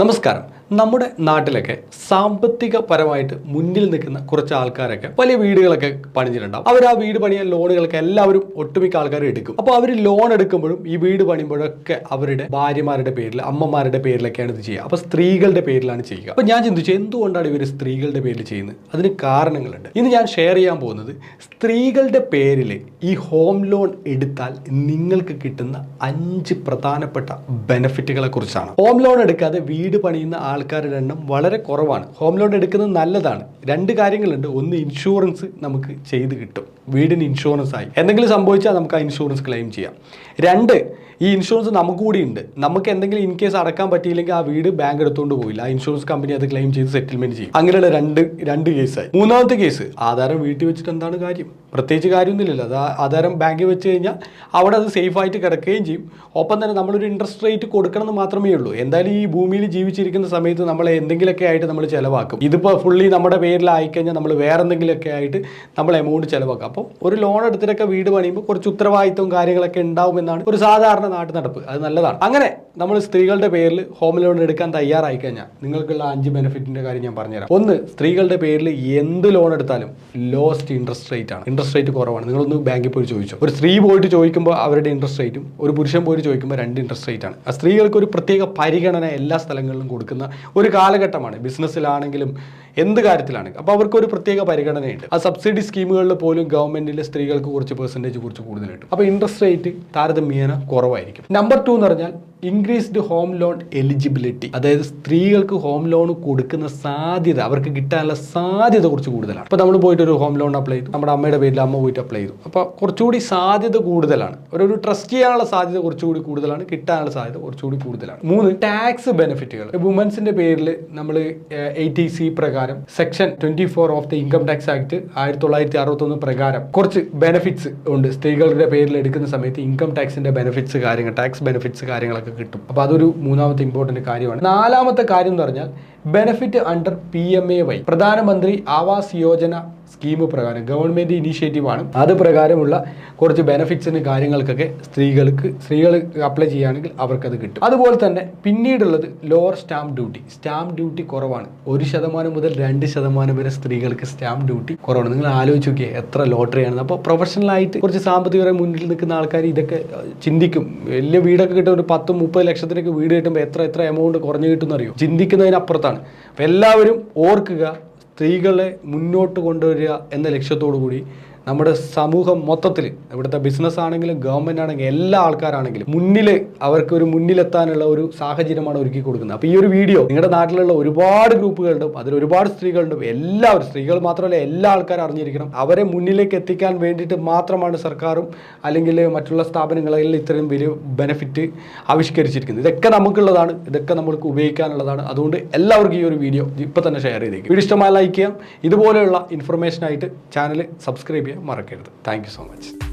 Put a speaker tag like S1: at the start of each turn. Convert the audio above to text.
S1: നമസ്കാരം. നമ്മുടെ നാട്ടിലൊക്കെ സാമ്പത്തികപരമായിട്ട് മുന്നിൽ നിൽക്കുന്ന കുറച്ച് ആൾക്കാരൊക്കെ വലിയ വീടുകളൊക്കെ പണിഞ്ഞിട്ടുണ്ടാവും. അവർ ആ വീട് പണിയാൻ ലോണുകളൊക്കെ എല്ലാവരും ഒട്ടുമിക്ക ആൾക്കാരും എടുക്കും. അപ്പോൾ അവർ ലോൺ എടുക്കുമ്പോഴും ഈ വീട് പണിയുമ്പോഴൊക്കെ അവരുടെ ഭാര്യമാരുടെ പേരിൽ, അമ്മമാരുടെ പേരിലൊക്കെയാണ് ഇത് ചെയ്യുക. അപ്പോൾ സ്ത്രീകളുടെ പേരിലാണ് ചെയ്യുക. അപ്പോൾ ഞാൻ ചിന്തിച്ചു, എന്തുകൊണ്ടാണ് ഇവർ സ്ത്രീകളുടെ പേരിൽ ചെയ്യുന്നത്? അതിന് കാരണങ്ങളുണ്ട്. ഇന്ന് ഞാൻ ഷെയർ ചെയ്യാൻ പോകുന്നത് സ്ത്രീകളുടെ പേരിൽ ഈ ഹോം ലോൺ എടുത്താൽ നിങ്ങൾക്ക് കിട്ടുന്ന 5 പ്രധാനപ്പെട്ട ബെനിഫിറ്റുകളെ കുറിച്ചാണ്. ഹോം ലോൺ എടുക്കാതെ വീട് പണിയുന്ന ആൾക്കാരുടെ എണ്ണം വളരെ കുറവാണ്. ഹോം ലോൺ എടുക്കുന്നത് നല്ലതാണ്. 2 കാര്യങ്ങളുണ്ട്. ഒന്ന്, ഇൻഷുറൻസ് നമുക്ക് ചെയ്ത് കിട്ടും. വീടിന് ഇൻഷുറൻസ് ആയി എന്തെങ്കിലും സംഭവിച്ചാൽ നമുക്ക് ആ ഇൻഷുറൻസ് ക്ലെയിം ചെയ്യാം. 2, ഈ ഇൻഷുറൻസ് നമുക്ക് കൂടി ഉണ്ട്. നമുക്ക് എന്തെങ്കിലും ഇൻ കേസ് അടക്കാൻ പറ്റിയില്ലെങ്കിൽ ആ വീട് ബാങ്ക് എടുത്തുകൊണ്ട് പോയില്ല, ആ ഇൻഷുറൻസ് കമ്പനി അത് ക്ലെയിം ചെയ്ത് സെറ്റിൽമെന്റ് ചെയ്യും. അങ്ങനെയുള്ള രണ്ട് കേസായി. 3ാമത്തെ കേസ്, ആധാരം വീട്ടിൽ വെച്ചിട്ട് എന്താണ് കാര്യം? പ്രത്യേകിച്ച് കാര്യമൊന്നുമില്ലല്ലോ. അത് ആധാരം ബാങ്കിൽ വെച്ച് കഴിഞ്ഞാൽ അവിടെ അത് സേഫ് ആയിട്ട് കിടക്കുകയും ചെയ്യും. ഒപ്പം തന്നെ നമ്മളൊരു ഇൻട്രസ്റ്റ് റേറ്റ് കൊടുക്കണമെന്ന് മാത്രമേ ഉള്ളൂ. എന്തായാലും ഈ ഭൂമിയിൽ ജീവിച്ചിരിക്കുന്ന സമയത്ത് നമ്മൾ എന്തെങ്കിലുമൊക്കെ ആയിട്ട് നമ്മൾ ചിലവാക്കും. ഇതിപ്പോൾ ഫുള്ളി നമ്മുടെ പേരിലായിക്കഴിഞ്ഞാൽ നമ്മൾ വേറെ എന്തെങ്കിലുമൊക്കെ ആയിട്ട് നമ്മൾ എമൗണ്ട് ചിലവാക്കും. അപ്പം ഒരു ലോൺ എടുത്തിട്ടൊക്കെ വീട് പണിയുമ്പോൾ കുറച്ച് ഉത്തരവാദിത്തവും കാര്യങ്ങളൊക്കെ ഉണ്ടാവുമെന്നാണ് ഒരു സാധാരണ നാട്ടു നടപ്പ്. അത് നല്ലതാണ്. അങ്ങനെ നമ്മൾ സ്ത്രീകളുടെ പേരിൽ ഹോം ലോൺ എടുക്കാൻ തയ്യാറായി കഴിഞ്ഞാൽ നിങ്ങൾക്കുള്ള 5 ബെനിഫിറ്റിന്റെ കാര്യം ഞാൻ പറഞ്ഞുതരാം. 1, സ്ത്രീകളുടെ പേരിൽ എന്ത് ലോൺ എടുത്താലും ലോസ്റ്റ് ഇൻട്രസ്റ്റ് റേറ്റ് ആണ്. ഇൻട്രസ്റ്റ് റേറ്റ് കുറവാണ്. നിങ്ങളൊന്ന് ബാങ്കിൽ പോയി ചോദിച്ചോ. ഒരു സ്ത്രീ പോയിട്ട് ചോദിക്കുമ്പോൾ അവരുടെ ഇൻട്രസ്റ്റ് റേറ്റും ഒരു പുരുഷൻ പോയിട്ട് ചോദിക്കുമ്പോൾ 2 ഇൻട്രസ്റ്റ് റേറ്റ് ആണ്. ആ സ്ത്രീകൾക്ക് ഒരു പ്രത്യേക പരിഗണന എല്ലാ സ്ഥലങ്ങളിലും കൊടുക്കുന്ന ഒരു കാലഘട്ടമാണ്. ബിസിനസ്സിലാണെങ്കിലും എന്ത് കാര്യത്തിലാണെങ്കിലും. അപ്പോൾ അവർക്ക് ഒരു പ്രത്യേക പരിഗണനയുണ്ട്. ആ സബ്സിഡി സ്കീമുകളിൽ പോലും ഗവൺമെന്റിലെ സ്ത്രീകൾക്ക് കുറച്ച് പെർസെൻറ്റേജ് കുറച്ച് കൂടുതൽ കിട്ടും. അപ്പോൾ ഇൻട്രസ്റ്റ് റേറ്റ് താരതമ്യേന കുറവായിരിക്കും. നമ്പർ 2 എന്ന് പറഞ്ഞാൽ ഇൻക്രീസ്ഡ് ഹോം ലോൺ എലിജിബിലിറ്റി. അതായത് സ്ത്രീകൾക്ക് ഹോം ലോൺ കൊടുക്കുന്ന സാധ്യത, അവർക്ക് കിട്ടാനുള്ള സാധ്യത കുറച്ച് കൂടുതലാണ്. അപ്പോൾ നമ്മൾ പോയിട്ട് ഒരു ഹോം ലോൺ അപ്ലൈ ചെയ്തു, നമ്മുടെ അമ്മയുടെ പേരിൽ അമ്മ പോയിട്ട് അപ്ലൈ ചെയ്തു. അപ്പോൾ കുറച്ചുകൂടി സാധ്യത കൂടുതലാണ്. ഒരു ട്രസ്റ്റ് ചെയ്യാനുള്ള സാധ്യത കുറച്ചുകൂടി കൂടുതലാണ്. കിട്ടാനുള്ള സാധ്യത കുറച്ചുകൂടി കൂടുതലാണ്. 3, ടാക്സ് ബെനിഫിറ്റുകൾ. വുമൻസിന്റെ പേരിൽ നമ്മൾ 80C പ്രകാരം section 24 of the income tax act 1961 പ്രകാരം കുറച്ച് ബെനിഫിറ്റ്സ് ഉണ്ട്. സ്ത്രീകളുടെ പേരിൽ എടുക്കുന്ന സമയത്ത് ഇൻകം ടാക്സിന്റെ ബെനിഫിറ്റ്സ് കാര്യങ്ങൾ, ടാക്സ് ബെനിഫിറ്റ്സ് കാര്യങ്ങളൊക്കെ കിട്ടും. അപ്പോൾ അതൊരു 3ാമത്തെ ഇമ്പോർട്ടന്റ് കാര്യമാണ്. 4ാമത്തെ കാര്യം എന്ന് പറഞ്ഞാൽ ബെനിഫിറ്റ് അണ്ടർ PMAY, പ്രധാനമന്ത്രി ആവാസ് യോജന സ്കീം പ്രകാരം, ഗവൺമെന്റ് ഇനീഷ്യേറ്റീവ് ആണ്. അത് പ്രകാരമുള്ള കുറച്ച് ബെനിഫിറ്റ്സിന് കാര്യങ്ങൾക്കൊക്കെ സ്ത്രീകൾ അപ്ലൈ ചെയ്യുകയാണെങ്കിൽ അവർക്കത് കിട്ടും. അതുപോലെ തന്നെ പിന്നീടുള്ളത് lower stamp duty. Stamp duty കുറവാണ്. 1% മുതൽ 2% വരെ സ്ത്രീകൾക്ക് സ്റ്റാമ്പ് ഡ്യൂട്ടി കുറവാണ്. നിങ്ങൾ ആലോചിച്ച് നോക്കിയേ എത്ര ലോട്ടറിയാണ്. അപ്പോൾ പ്രൊഫഷണലായിട്ട് കുറച്ച് സാമ്പത്തികമായി മുന്നിൽ നിൽക്കുന്ന ആൾക്കാർ ഇതൊക്കെ ചിന്തിക്കും. വലിയ വീടൊക്കെ കിട്ടും, ഒരു 10-30 ലക്ഷത്തിനൊക്കെ വീട് കിട്ടുമ്പോൾ എത്ര എമൗണ്ട് കുറഞ്ഞു കിട്ടുമെന്ന് അറിയോ? ചിന്തിക്കുന്നതിനപ്പുറത്താണ്. അപ്പോൾ എല്ലാവരും ഓർക്കുക, സ്ത്രീകളെ മുന്നോട്ട് കൊണ്ടുവരിക എന്ന ലക്ഷ്യത്തോടു കൂടി നമ്മുടെ സമൂഹം മൊത്തത്തിൽ, ഇവിടുത്തെ ബിസിനസ് ആണെങ്കിലും ഗവൺമെൻറ് ആണെങ്കിലും എല്ലാ ആൾക്കാരാണെങ്കിലും അവർക്ക് ഒരു മുന്നിലെത്താനുള്ള ഒരു സാഹചര്യമാണ് ഒരുക്കി കൊടുക്കുന്നത്. അപ്പോൾ ഈ ഒരു വീഡിയോ നിങ്ങളുടെ നാട്ടിലുള്ള ഒരുപാട് ഗ്രൂപ്പുകളുണ്ടും, അതിൽ ഒരുപാട് സ്ത്രീകളുണ്ടും. എല്ലാവരും, സ്ത്രീകൾ മാത്രമല്ല എല്ലാ ആൾക്കാരും അറിഞ്ഞിരിക്കണം. അവരെ മുന്നിലേക്ക് എത്തിക്കാൻ വേണ്ടിയിട്ട് മാത്രമാണ് സർക്കാരും അല്ലെങ്കിൽ മറ്റുള്ള സ്ഥാപനങ്ങളിൽ ഇത്രയും വലിയ ബെനിഫിറ്റ് ആവിഷ്കരിച്ചിരിക്കുന്നത്. ഇതൊക്കെ നമുക്കുള്ളതാണ്, ഇതൊക്കെ നമുക്ക് ഉപയോഗിക്കാനുള്ളതാണ്. അതുകൊണ്ട് എല്ലാവർക്കും ഈ ഒരു വീഡിയോ ഇപ്പോൾ തന്നെ ഷെയർ ചെയ്തേക്കും. വീഡിയോ ഇഷ്ടമായി ലൈക്ക് ചെയ്യാം. ഇതുപോലെയുള്ള ഇൻഫർമേഷനായിട്ട് ചാനൽ സബ്സ്ക്രൈബ് ചെയ്യാം മറക്കരുത്. Thank you so much.